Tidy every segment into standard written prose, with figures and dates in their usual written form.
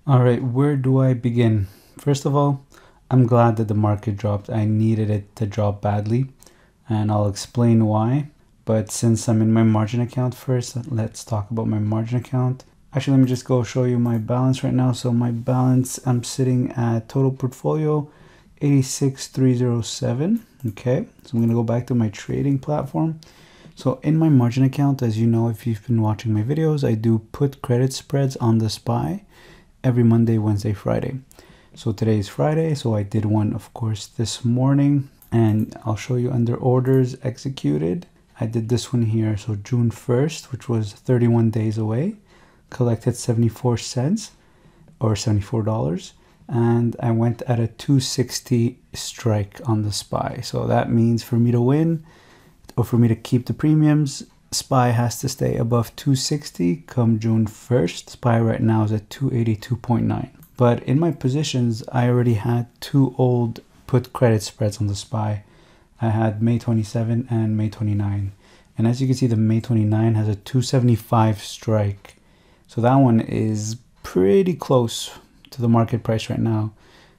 All right, where do I begin? First of all, I'm glad that the market dropped. I needed it to drop badly, and I'll explain why. But since I'm in my margin account first, let's talk about my margin account. Actually, let me just go show you my balance right now. So my balance, I'm sitting at total portfolio 86,307. Okay, so I'm gonna go back to my trading platform. So in my margin account, as you know, if you've been watching my videos, I do put credit spreads on the SPY every Monday, Wednesday, Friday. So today is Friday, so I did one, of course, this morning, and I'll show you under orders executed. I did this one here, so June 1st, which was 31 days away, collected 74 cents or $74, and I went at a 260 strike on the SPY. So that means for me to win or for me to keep the premiums, SPY has to stay above 260 come June 1st. SPY right now is at 282.9. But in my positions, I already had two old put credit spreads on the SPY. I had May 27 and May 29. And as you can see, the May 29 has a 275 strike. So that one is pretty close to the market price right now.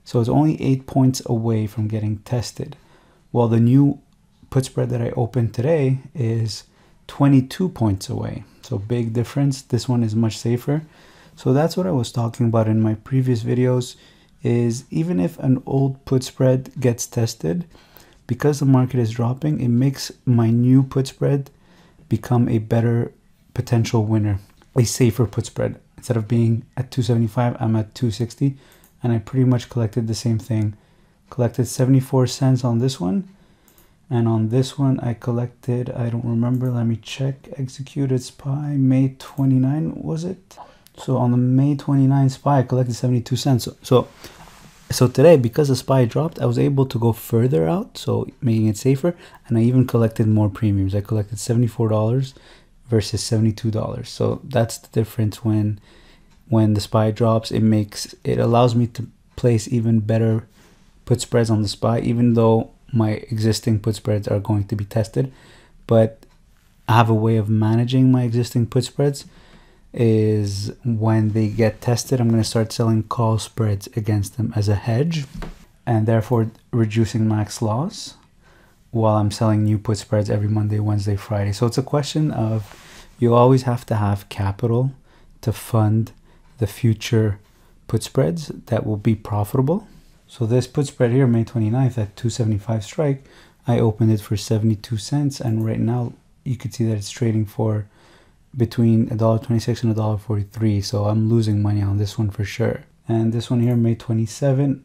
So it's only 8 points away from getting tested. While the new put spread that I opened today is 22 points away. So big difference. This one is much safer. So that's what I was talking about in my previous videos, is even if an old put spread gets tested, because the market is dropping, it makes my new put spread become a better potential winner, a safer put spread. Instead of being at 275, I'm at 260, and I pretty much collected the same thing. Collected 74 cents on this one. And on this one, I collected, I don't remember, let me check, executed SPY, May 29, was it? So on the May 29 SPY, I collected 72 cents. So today, because the SPY dropped, I was able to go further out, so making it safer, and I even collected more premiums. I collected $74 versus $72. So that's the difference when the SPY drops. It allows me to place even better put spreads on the SPY, even though my existing put spreads are going to be tested. But I have a way of managing my existing put spreads, is when they get tested, I'm going to start selling call spreads against them as a hedge, and therefore reducing max loss while I'm selling new put spreads every Monday, Wednesday, Friday. So it's a question of, you always have to have capital to fund the future put spreads that will be profitable. So this put spread here, May 29th at 275 strike, I opened it for 72 cents. And right now you can see that it's trading for between $1.26 and $1.43. So I'm losing money on this one for sure. And this one here, May 27,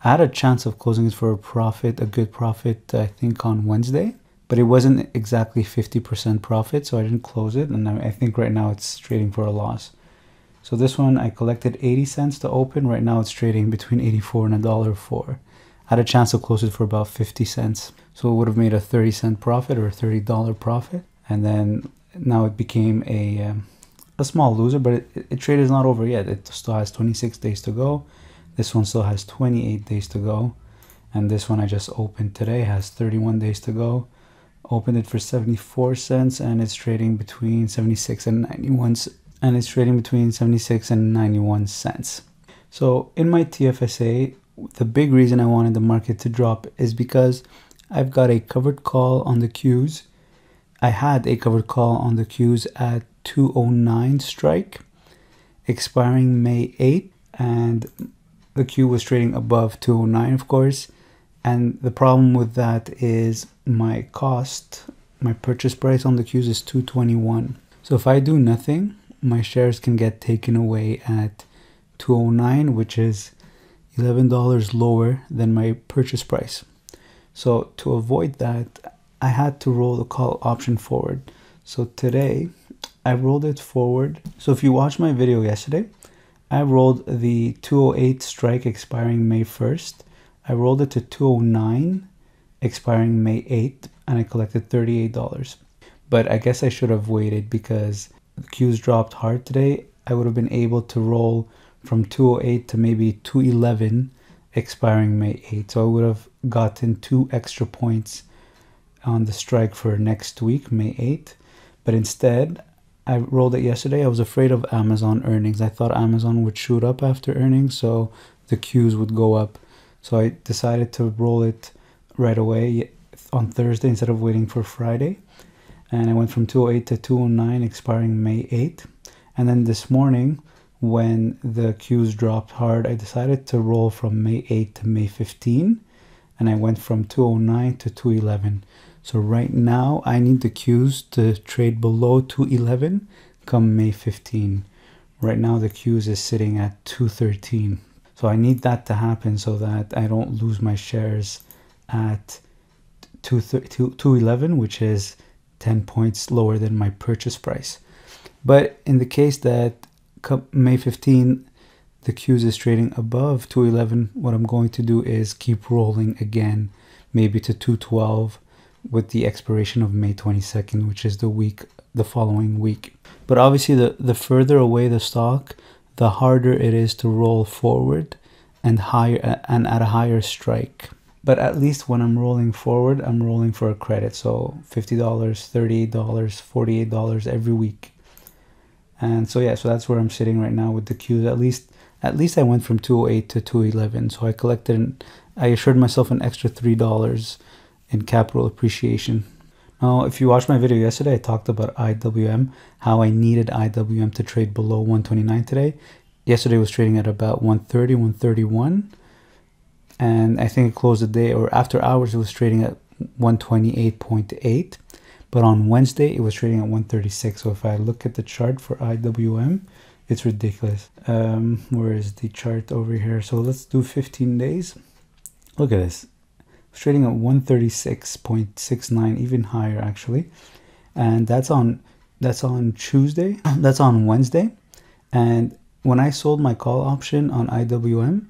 I had a chance of closing it for a profit, a good profit, I think on Wednesday. But it wasn't exactly 50% profit, so I didn't close it. And I think right now it's trading for a loss. So this one, I collected 80 cents to open. Right now it's trading between 84 and $1.04. I had a chance to close it for about 50 cents. So it would have made a 30-cent profit or a $30 profit. And then now it became a small loser, but it trade is not over yet. It still has 26 days to go. This one still has 28 days to go. And this one I just opened today has 31 days to go. Opened it for 74 cents and it's trading between 76 and 91 cents. And it's trading between 76 and 91 cents. So in my TFSA, the big reason I wanted the market to drop is because I've got a covered call on the Qs. I had a covered call on the Qs at 209 strike, expiring May 8th, and the Q was trading above 209, of course. And the problem with that is my cost, my purchase price on the Qs is 221. So if I do nothing, my shares can get taken away at 209, which is $11 lower than my purchase price. So to avoid that, I had to roll the call option forward. So today I rolled it forward. So if you watched my video yesterday, I rolled the 208 strike expiring May 1st. I rolled it to 209 expiring May 8th, and I collected $38. But I guess I should have waited, because the Qs dropped hard today. I would have been able to roll from 208 to maybe 211 expiring May 8th. So I would have gotten 2 extra points on the strike for next week, May 8th. But instead, I rolled it yesterday. I was afraid of Amazon earnings. I thought Amazon would shoot up after earnings, so the queues would go up. So I decided to roll it right away on Thursday instead of waiting for Friday. And I went from 208 to 209, expiring May 8th. And then this morning, when the queues dropped hard, I decided to roll from May 8th to May 15. And I went from 209 to 211. So right now, I need the queues to trade below 211 come May 15. Right now, the queues is sitting at 213. So I need that to happen so that I don't lose my shares at 211, which is 10 points lower than my purchase price. But in the case that May 15, the queues is trading above 211, what I'm going to do is keep rolling again, maybe to 212 with the expiration of May 22nd, which is the following week. But obviously the further away the stock, the harder it is to roll forward and higher and at a higher strike. But at least when I'm rolling forward, I'm rolling for a credit. So $50, $38, $48 every week. And so yeah, so that's where I'm sitting right now with the queues. At least I went from 208 to 211. So I collected, I assured myself an extra $3 in capital appreciation. Now, if you watched my video yesterday, I talked about IWM, how I needed IWM to trade below 129 today. Yesterday was trading at about 130, 131. And I think it closed the day, or after hours, it was trading at 128.8. But on Wednesday, it was trading at 136. So if I look at the chart for IWM, it's ridiculous. Where is the chart over here? So let's do 15 days. Look at this. It's trading at 136.69, even higher actually. And that's on Tuesday. That's on Wednesday. And when I sold my call option on IWM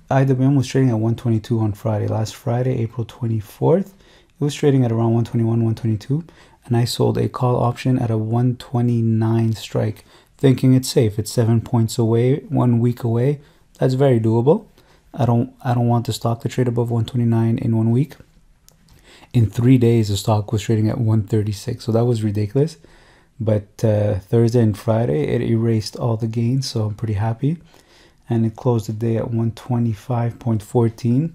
was trading at 122 on Friday. Last Friday, April 24th, it was trading at around 121, 122. And I sold a call option at a 129 strike, thinking it's safe. It's 7 points away, 1 week away. That's very doable. I don't want the stock to trade above 129 in 1 week. In 3 days, the stock was trading at 136. So that was ridiculous. But Thursday and Friday, it erased all the gains. So I'm pretty happy. And it closed the day at 125.14.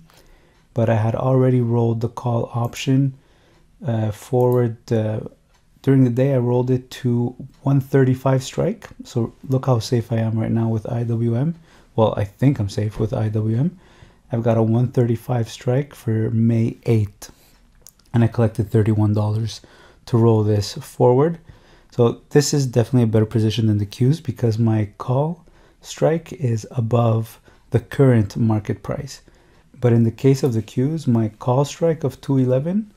But I had already rolled the call option forward. During the day, I rolled it to 135 strike. So look how safe I am right now with IWM. Well, I think I'm safe with IWM. I've got a 135 strike for May 8th. And I collected $31 to roll this forward. So this is definitely a better position than the queues because my call strike is above the current market price. But in the case of the queues, my call strike of 211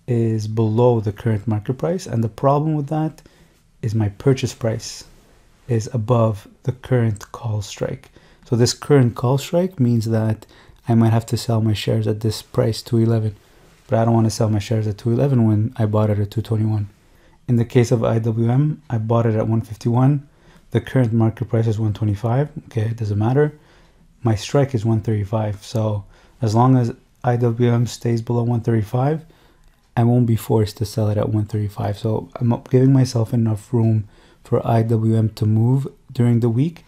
is below the current market price. And the problem with that is my purchase price is above the current call strike. So this current call strike means that I might have to sell my shares at this price, 211. But I don't want to sell my shares at 211 when I bought it at 221. In the case of IWM, I bought it at 151. The current market price is 125. Okay, it doesn't matter. My strike is 135. So as long as IWM stays below 135, I won't be forced to sell it at 135. So I'm giving myself enough room for IWM to move during the week.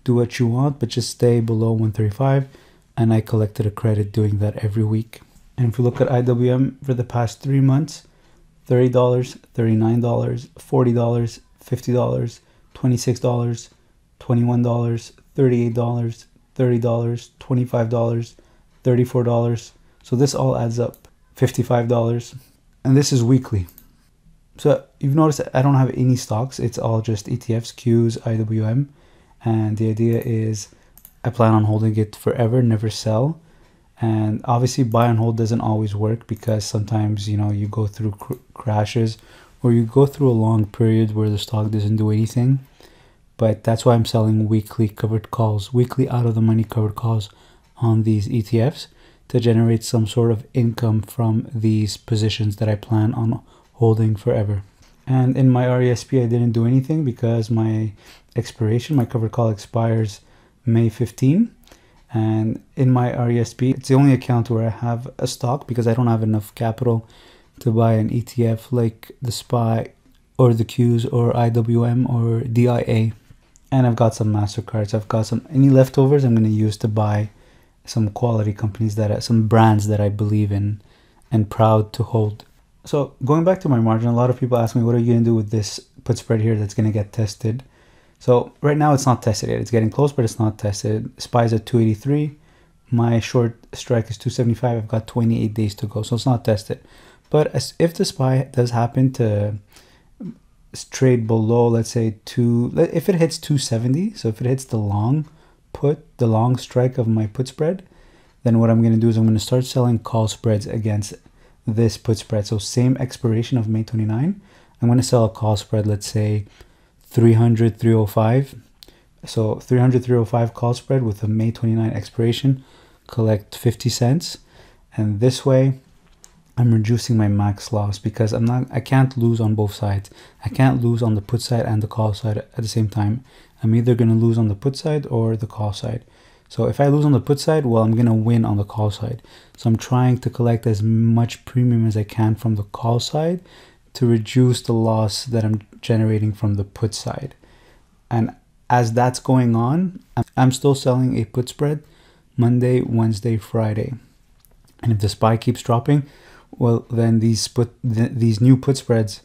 Do what you want, but just stay below 135. And I collected a credit doing that every week. And if you look at IWM for the past 3 months, $30, $39, $40, $50, $26, $21, $38, $30, $25, $34. So this all adds up, $55. And this is weekly. So you've noticed I don't have any stocks. It's all just ETFs, Qs, IWM. And the idea is I plan on holding it forever, never sell. And obviously buy and hold doesn't always work because sometimes, you know, you go through crashes or you go through a long period where the stock doesn't do anything. But that's why I'm selling weekly covered calls, weekly out of the money covered calls on these ETFs to generate some sort of income from these positions that I plan on holding forever. And in my RESP, I didn't do anything because my expiration, my covered call expires May 15. And in my RESP, it's the only account where I have a stock because I don't have enough capital to buy an ETF like the SPY or the Qs or IWM or DIA. And I've got some MasterCards. I've got any leftovers I'm going to use to buy some quality companies, some brands that I believe in and proud to hold. So going back to my margin, a lot of people ask me, what are you going to do with this put spread here that's going to get tested? So right now it's not tested yet. It's getting close, but it's not tested. SPY's at 283. My short strike is 275. I've got 28 days to go, so it's not tested. But if the SPY does happen to trade below, let's say if it hits 270, so if it hits the long strike of my put spread, then what I'm going to do is I'm going to start selling call spreads against this put spread. So same expiration of May 29, I'm going to sell a call spread, let's say 300, 305. So 300, 305 call spread with a May 29 expiration, collect 50 cents. And this way I'm reducing my max loss, because I can't lose on both sides. I can't lose on the put side and the call side at the same time. I'm either going to lose on the put side or the call side. So if I lose on the put side, well, I'm going to win on the call side. So I'm trying to collect as much premium as I can from the call side to reduce the loss that I'm generating from the put side. And as that's going on, I'm still selling a put spread Monday, Wednesday, Friday. And if the SPY keeps dropping, well, then these new put spreads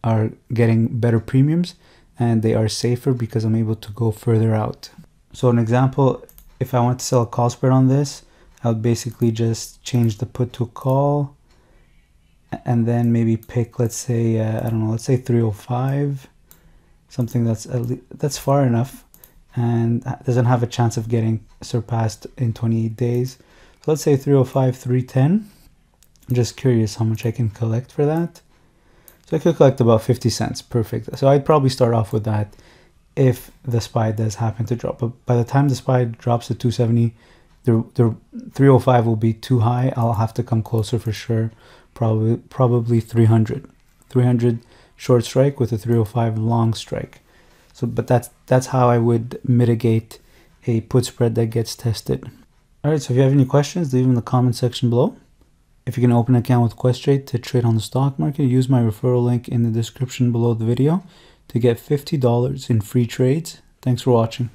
are getting better premiums and they are safer because I'm able to go further out. So an example, if I want to sell a call spread on this, I would basically just change the put to a call and then maybe pick, let's say, I don't know, let's say 305, something that's far enough and doesn't have a chance of getting surpassed in 28 days. So let's say 305, 310. I'm just curious how much I can collect for that. So I could collect about 50 cents. Perfect. So I'd probably start off with that if the SPY does happen to drop. But by the time the SPY drops to 270, the 305 will be too high. I'll have to come closer for sure. Probably 300. 300 short strike with a 305 long strike. So, but that's how I would mitigate a put spread that gets tested. All right, so if you have any questions, leave them in the comment section below. If you can open an account with Questrade to trade on the stock market, use my referral link in the description below the video to get $50 in free trades. Thanks for watching.